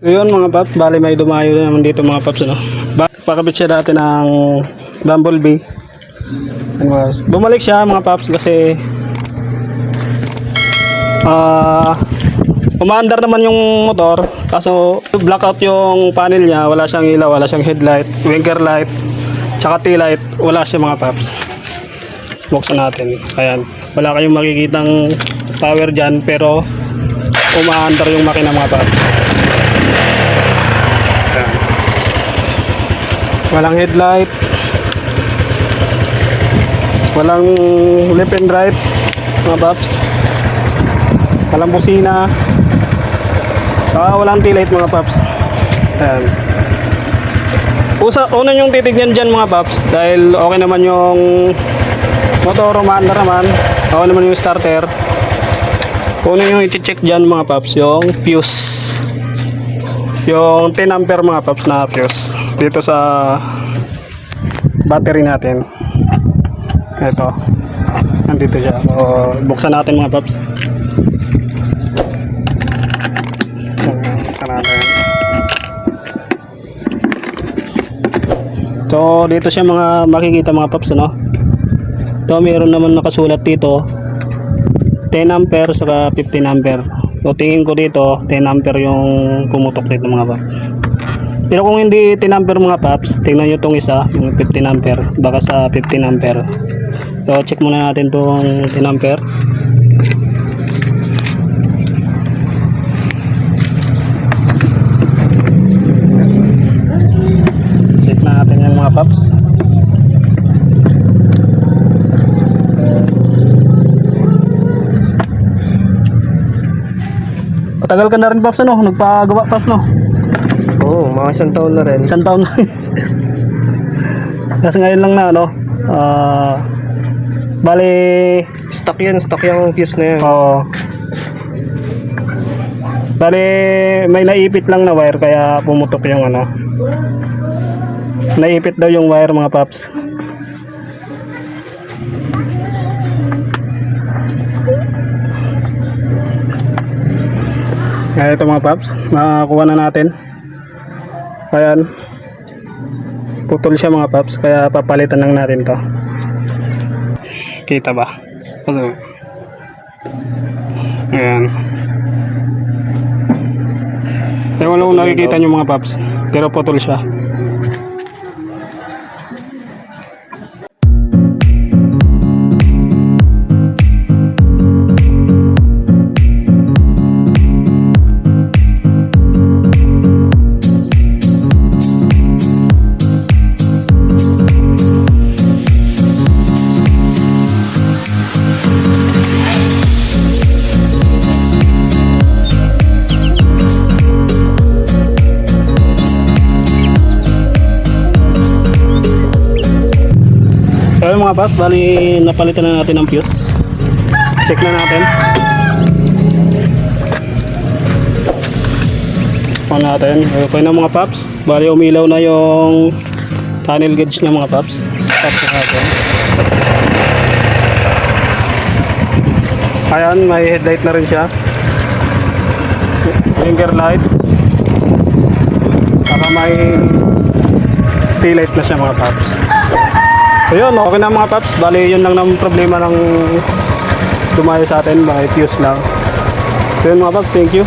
Ayun mga paps, bali may dumayo na naman dito mga paps, ano. Pakabit siya dati ng Bumblebee. Bumalik siya mga paps kasi umaandar naman yung motor, kaso blackout yung panel niya, wala siyang ilaw, wala siyang headlight, winger light, tsaka tail light, wala siya mga paps. Buksan natin. Ayan, wala kayong makikitang power dyan, pero umaandar yung makina mga paps. Ayan. Walang headlight, walang left and right mga paps, walang busina, walang tail light mga paps. Ayan. Una yung titignan dyan mga paps, dahil okay naman yung motor, umaandar naman, okay naman yung starter. Una yung i-check dyan mga paps, yung fuse, yung 10 ampere mga paps na fuse dito sa battery natin. Ito, nandito siya. O, buksan natin mga paps. Buksan natin. So dito siya mga makikita mga paps, ano. Ito mayroon naman nakasulat dito 10 ampere saka 15 ampere. So tingin ko dito 10 ampere yung pumutok dito mga paps. Pero kung hindi 10 ampere mga paps, tingnan nyo itong isa, yung 15 ampere, baka sa 15 ampere. So check muna natin itong 10 ampere. Check na natin yung mga paps. Patagal ka na rin paps, ano? Nagpagawa paps, no? Oo, mga isang taon na rin. Isang taon na. Kasi ngayon lang na, ano, bali, Stock yung fuse na yan. bali, may naipit lang na wire, kaya pumutok yung ano. Naipit daw yung wire mga paps. Kaya ito mga paps, makakuha na natin. Ayan, putol siya mga paps, kaya papalitan lang natin to. Kita ba? Ayan. Ewan lang kung nakikita nyo mga paps, pero putol siya. Ayun mga paps, bali napalitan na natin ang fuse. Check na natin. Check natin. Okay na mga paps, bali umilaw na yung tunnel gauge niya mga paps. Stop na natin. Ayan, may headlight na rin siya, finger light, saka may tail light na siya mga paps. Ayun, okay na mga paps. Bali yun lang ng problema ng dumayo sa atin, bakit fuse lang. So yun mga paps, thank you.